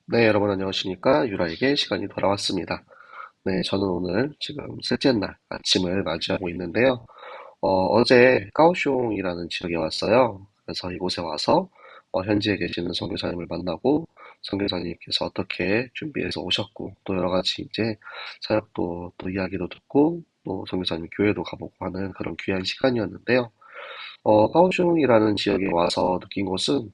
네, 여러분 안녕하십니까? 유라에게 시간이 돌아왔습니다. 네, 저는 오늘 지금 셋째 날 아침을 맞이하고 있는데요. 어제 까오슝이라는 지역에 왔어요. 그래서 이곳에 와서 현지에 계시는 선교사님을 만나고 선교사님께서 어떻게 준비해서 오셨고 또 여러 가지 이제 사역도 또 이야기도 듣고 또 선교사님 교회도 가보고 하는 그런 귀한 시간이었는데요. 까오슝이라는 지역에 와서 느낀 것은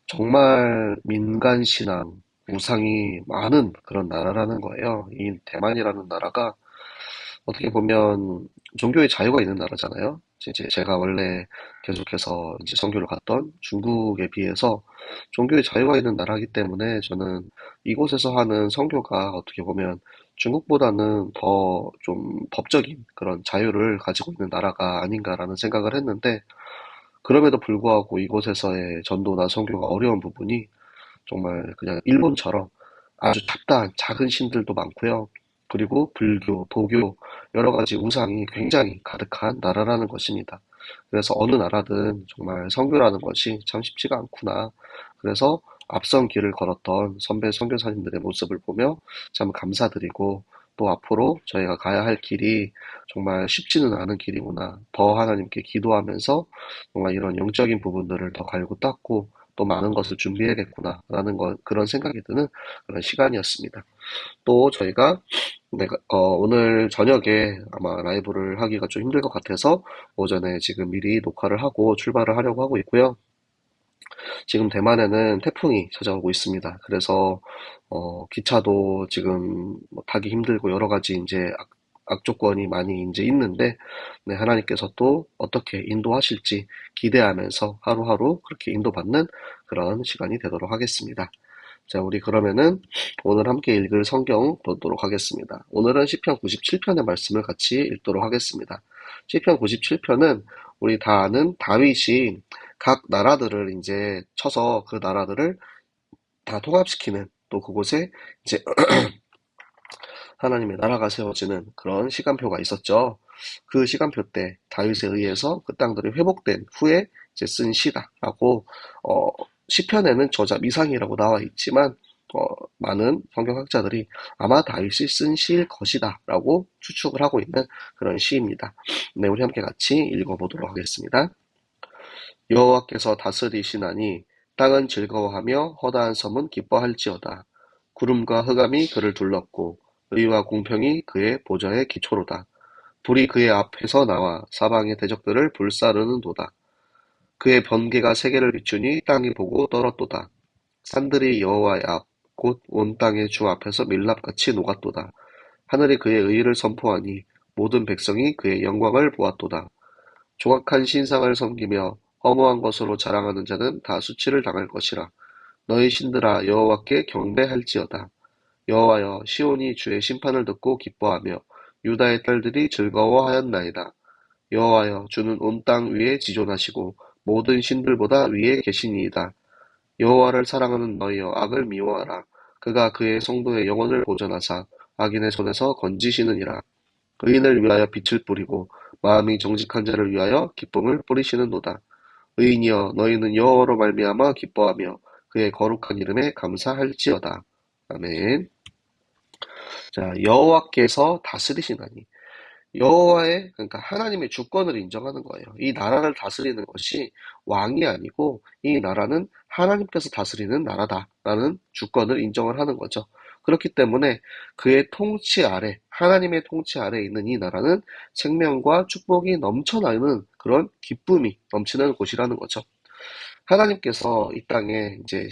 정말 민간 신앙, 우상이 많은 그런 나라라는 거예요. 이 대만이라는 나라가 어떻게 보면 종교의 자유가 있는 나라잖아요. 이제 제가 원래 계속해서 이제 선교를 갔던 중국에 비해서 종교의 자유가 있는 나라이기 때문에 저는 이곳에서 하는 선교가 어떻게 보면 중국보다는 더 좀 법적인 그런 자유를 가지고 있는 나라가 아닌가라는 생각을 했는데 그럼에도 불구하고 이곳에서의 전도나 선교가 어려운 부분이 정말 그냥 일본처럼 아주 잡다한 작은 신들도 많고요. 그리고 불교, 도교, 여러 가지 우상이 굉장히 가득한 나라라는 것입니다. 그래서 어느 나라든 정말 선교라는 것이 참 쉽지가 않구나. 그래서 앞선 길을 걸었던 선배 선교사님들의 모습을 보며 참 감사드리고 또 앞으로 저희가 가야 할 길이 정말 쉽지는 않은 길이구나. 더 하나님께 기도하면서 정말 이런 영적인 부분들을 더 갈고 닦고 또 많은 것을 준비해야겠구나라는 그런 생각이 드는 그런 시간이었습니다. 또 저희가 오늘 저녁에 아마 라이브를 하기가 좀 힘들 것 같아서 오전에 지금 미리 녹화를 하고 출발을 하려고 하고 있고요. 지금 대만에는 태풍이 찾아오고 있습니다. 그래서 기차도 지금 뭐 타기 힘들고 여러 가지 이제 악조건이 많이 이제 있는데 네, 하나님께서 또 어떻게 인도하실지 기대하면서 하루하루 그렇게 인도받는 그런 시간이 되도록 하겠습니다. 자, 우리 그러면은 오늘 함께 읽을 성경 보도록 하겠습니다. 오늘은 시편 97편의 말씀을 같이 읽도록 하겠습니다. 시편 97편은 우리 다 아는 다윗이 각 나라들을 이제 쳐서 그 나라들을 다 통합시키는 또 그곳에 이제 하나님의 나라가 세워지는 그런 시간표가 있었죠. 그 시간표 때 다윗에 의해서 그 땅들이 회복된 후에 이제 쓴 시다라고 어, 시편에는 저자 미상이라고 나와 있지만 어, 많은 성경학자들이 아마 다윗이 쓴 시일 것이다라고 추측을 하고 있는 그런 시입니다. 네, 우리 함께 같이 읽어보도록 하겠습니다. 여호와께서 다스리시나니 땅은 즐거워하며 허다한 섬은 기뻐할지어다. 구름과 흑암이 그를 둘렀고 의와 공평이 그의 보좌의 기초로다. 불이 그의 앞에서 나와 사방의 대적들을 불사르는도다. 그의 번개가 세계를 비추니 땅이 보고 떨었도다. 산들이 여호와의 앞, 곧 온 땅의 주 앞에서 밀랍같이 녹았도다. 하늘이 그의 의를 선포하니 모든 백성이 그의 영광을 보았도다. 조각한 신상을 섬기며 허무한 것으로 자랑하는 자는 다 수치를 당할 것이라. 너희 신들아 여호와께 경배할지어다. 여호와여 시온이 주의 심판을 듣고 기뻐하며 유다의 딸들이 즐거워하였나이다. 여호와여 주는 온 땅 위에 지존하시고 모든 신들보다 위에 계시니이다. 여호와를 사랑하는 너희여 악을 미워하라. 그가 그의 성도의 영혼을 보전하사 악인의 손에서 건지시느니라. 의인을 위하여 빛을 뿌리고 마음이 정직한 자를 위하여 기쁨을 뿌리시는도다. 의인이여 너희는 여호와로 말미암아 기뻐하며 그의 거룩한 이름에 감사할지어다. 아멘. 자, 여호와께서 다스리시나니 여호와의 그러니까 하나님의 주권을 인정하는 거예요. 이 나라를 다스리는 것이 왕이 아니고 이 나라는 하나님께서 다스리는 나라다라는 주권을 인정을 하는 거죠. 그렇기 때문에 그의 통치 아래, 하나님의 통치 아래 있는 이 나라는 생명과 축복이 넘쳐나는 그런 기쁨이 넘치는 곳이라는 거죠. 하나님께서 이 땅에 이제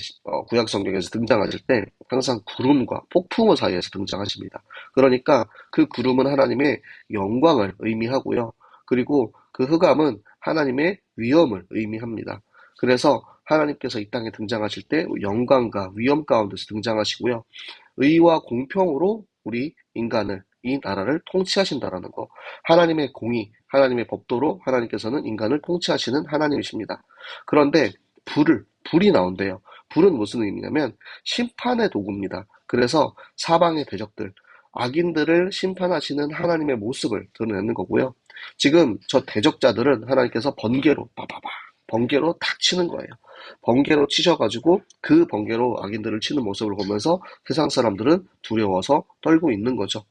구약 성경에서 등장하실 때 항상 구름과 폭풍우 사이에서 등장하십니다. 그러니까 그 구름은 하나님의 영광을 의미하고요. 그리고 그 흑암은 하나님의 위엄을 의미합니다. 그래서 하나님께서 이 땅에 등장하실 때 영광과 위엄 가운데서 등장하시고요. 의와 공평으로 우리 인간을 이 나라를 통치하신다라는 거. 하나님의 공의, 하나님의 법도로 하나님께서는 인간을 통치하시는 하나님이십니다. 그런데 불이 나온대요. 불은 무슨 의미냐면 심판의 도구입니다. 그래서 사방의 대적들, 악인들을 심판하시는 하나님의 모습을 드러내는 거고요. 지금 저 대적자들은 하나님께서 번개로 빠바바 번개로 탁 치는 거예요. 번개로 치셔가지고 그 번개로 악인들을 치는 모습을 보면서 세상 사람들은 두려워서 떨고 있는 거죠.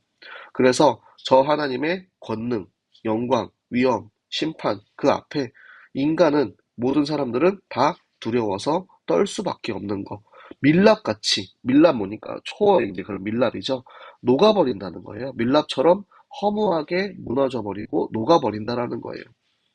그래서 저 하나님의 권능, 영광, 위엄, 심판 그 앞에 인간은 모든 사람들은 다 두려워서 떨 수밖에 없는 거. 밀랍같이 밀랍 뭐니까 초어의 이제 그런 밀랍이죠. 녹아버린다는 거예요. 밀랍처럼 허무하게 무너져 버리고 녹아버린다라는 거예요.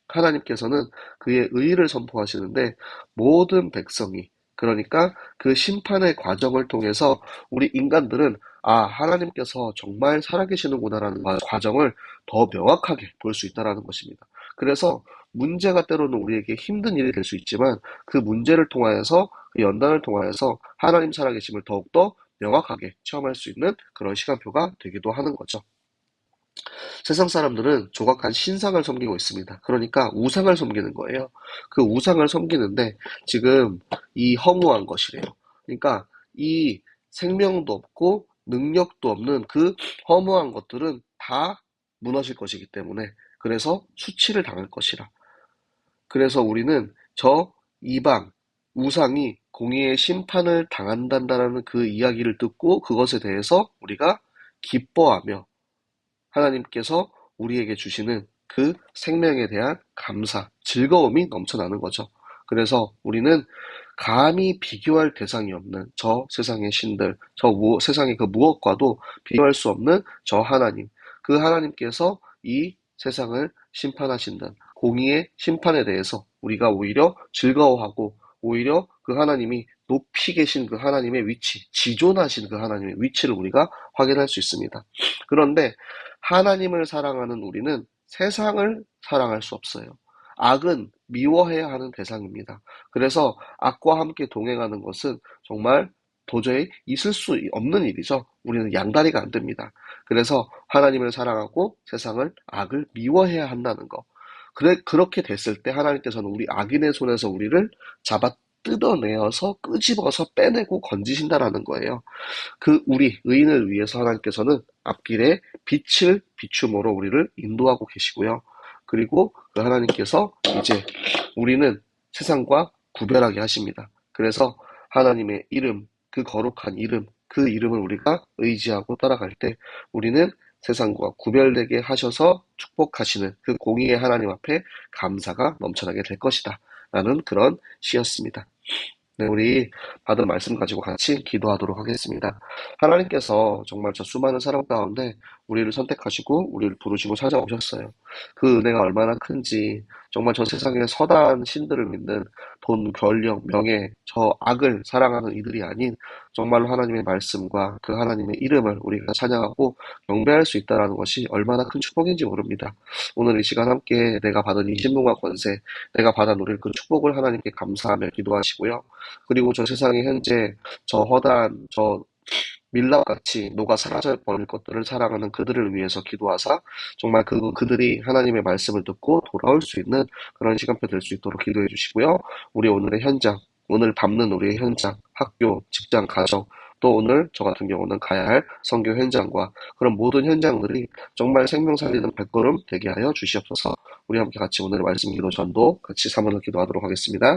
하나님께서는 그의 의의를 선포하시는데 모든 백성이 그러니까 그 심판의 과정을 통해서 우리 인간들은 아, 하나님께서 정말 살아계시는구나라는 과정을 더 명확하게 볼 수 있다라는 것입니다. 그래서 문제가 때로는 우리에게 힘든 일이 될 수 있지만 그 문제를 통하여서 그 연단을 통하여서 하나님 살아계심을 더욱더 명확하게 체험할 수 있는 그런 시간표가 되기도 하는 거죠. 세상 사람들은 조각한 신상을 섬기고 있습니다. 그러니까 우상을 섬기는 거예요. 그 우상을 섬기는데 지금 이 허무한 것이래요. 그러니까 이 생명도 없고 능력도 없는 그 허무한 것들은 다 무너질 것이기 때문에 그래서 수치를 당할 것이라. 그래서 우리는 저 이방 우상이 공의의 심판을 당한다는 그 이야기를 듣고 그것에 대해서 우리가 기뻐하며 하나님께서 우리에게 주시는 그 생명에 대한 감사, 즐거움이 넘쳐나는 거죠. 그래서 우리는 감히 비교할 대상이 없는 저 세상의 신들, 세상의 그 무엇과도 비교할 수 없는 저 하나님, 그 하나님께서 이 세상을 심판하신다는 공의의 심판에 대해서 우리가 오히려 즐거워하고 오히려 그 하나님이 높이 계신 그 하나님의 위치, 지존하신 그 하나님의 위치를 우리가 확인할 수 있습니다. 그런데 하나님을 사랑하는 우리는 세상을 사랑할 수 없어요. 악은 미워해야 하는 대상입니다. 그래서 악과 함께 동행하는 것은 정말 도저히 있을 수 없는 일이죠. 우리는 양다리가 안 됩니다. 그래서 하나님을 사랑하고 세상을 악을 미워해야 한다는 거. 그렇게 됐을 때 하나님께서는 우리 악인의 손에서 우리를 잡아 뜯어내어서 끄집어서 빼내고 건지신다라는 거예요. 그 우리 의인을 위해서 하나님께서는 앞길에 빛을 비춤으로 우리를 인도하고 계시고요. 그리고 그 하나님께서 이제 우리는 세상과 구별하게 하십니다. 그래서 하나님의 이름, 그 거룩한 이름, 그 이름을 우리가 의지하고 따라갈 때 우리는 세상과 구별되게 하셔서 축복하시는 그 공의의 하나님 앞에 감사가 넘쳐나게 될 것이다. 라는 그런 시였습니다. 네, 우리 받은 말씀 가지고 같이 기도하도록 하겠습니다. 하나님께서 정말 저 수많은 사람 가운데 우리를 선택하시고 우리를 부르시고 찾아오셨어요. 그 은혜가 얼마나 큰지 정말 저 세상의 서다한 신들을 믿는 돈, 권력, 명예, 저 악을 사랑하는 이들이 아닌 정말로 하나님의 말씀과 그 하나님의 이름을 우리가 찬양하고 경배할 수 있다는 것이 얼마나 큰 축복인지 모릅니다. 오늘 이 시간 함께 내가 받은 이 신분과 권세, 내가 받아 누릴 그 축복을 하나님께 감사하며 기도하시고요. 그리고 저 세상에 현재 저 허다한 저 밀랍같이 녹아 사라져 버릴 것들을 사랑하는 그들을 위해서 기도하사 정말 그들이 하나님의 말씀을 듣고 돌아올 수 있는 그런 시간표 될 수 있도록 기도해 주시고요. 우리 오늘의 현장, 오늘 밟는 우리의 현장, 학교, 직장, 가정, 또 오늘 저 같은 경우는 가야 할 선교 현장과 그런 모든 현장들이 정말 생명 살리는 발걸음 되게 하여 주시옵소서. 우리 함께 같이 오늘 말씀 기도 전도 같이 사문을 기도하도록 하겠습니다.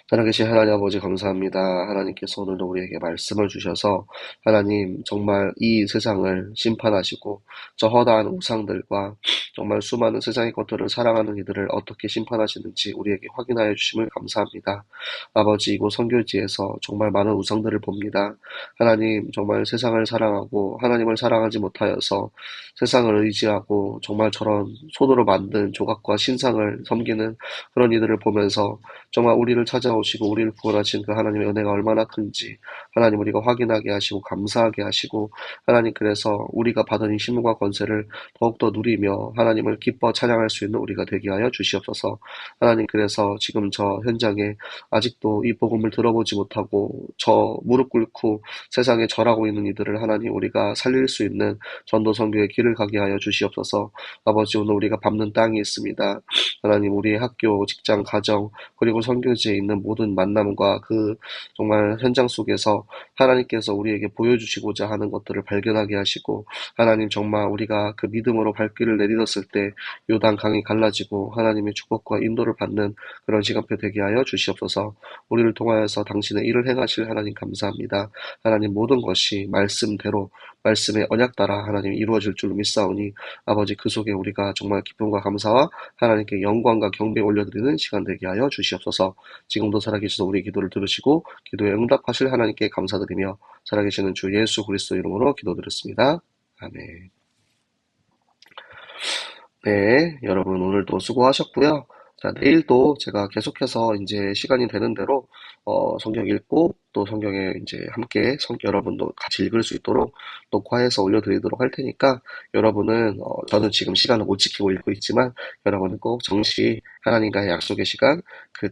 살아계신 하나님 아버지 감사합니다. 하나님께서 오늘도 우리에게 말씀을 주셔서 하나님 정말 이 세상을 심판하시고 저 허다한 우상들과 정말 수많은 세상의 것들을 사랑하는 이들을 어떻게 심판하시는지 우리에게 확인하여 주심을 감사합니다. 아버지 이곳 선교지에서 정말 많은 우상들을 봅니다. 하나님 정말 세상을 사랑하고 하나님을 사랑하지 못하여서 세상을 의지하고 정말 저런 손으로 만든 조각과 신상을 섬기는 그런 이들을 보면서 정말 우리를 찾아오시고 우리를 구원하신 그 하나님의 은혜가 얼마나 큰지 하나님 우리가 확인하게 하시고 감사하게 하시고 하나님 그래서 우리가 받은 이 신문과 권세를 더욱더 누리며 하나님을 기뻐 찬양할 수 있는 우리가 되게 하여 주시옵소서. 하나님 그래서 지금 저 현장에 아직도 이 복음을 들어보지 못하고 저 무릎 꿇고 세상에 절하고 있는 이들을 하나님 우리가 살릴 수 있는 전도 선교의 길을 가게 하여 주시옵소서. 아버지 오늘 우리가 밟는 땅이 있습니다. 하나님 우리의 학교, 직장, 가정 그리고 선교지에 있는 모든 만남과 그 정말 현장 속에서 하나님께서 우리에게 보여주시고자 하는 것들을 발견하게 하시고, 하나님 정말 우리가 그 믿음으로 발길을 내딛었을 때 요단 강이 갈라지고 하나님의 축복과 인도를 받는 그런 시간표 되게 하여 주시옵소서. 우리를 통하여서 당신의 일을 행하실 하나님 감사합니다. 하나님 모든 것이 말씀대로 말씀의 언약 따라 하나님 이루어질 줄로 믿사오니 아버지 그 속에 우리가 정말 기쁨과 감사와 하나님께 영광과 경배 올려드리는 시간 되게 하여 주시옵소서. 지금도 살아계셔서 우리 기도를 들으시고 기도에 응답하실 하나님께 감사드리며 살아계시는 주 예수 그리스도 이름으로 기도드렸습니다. 아멘. 네, 여러분 오늘도 수고하셨고요. 자, 내일도 제가 계속해서 이제 시간이 되는 대로 성경 읽고 또 성경에 이제 함께 여러분도 같이 읽을 수 있도록 녹화해서 올려드리도록 할 테니까 여러분은 저는 지금 시간을 못 지키고 읽고 있지만 여러분은 꼭 정시 하나님과의 약속의 시간, 그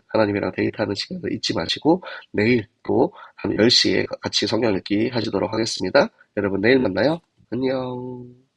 하나님이랑 데이트하는 시간을 잊지 마시고 내일 또 한 10시에 같이 성경 읽기 하시도록 하겠습니다. 여러분 내일 만나요. 안녕.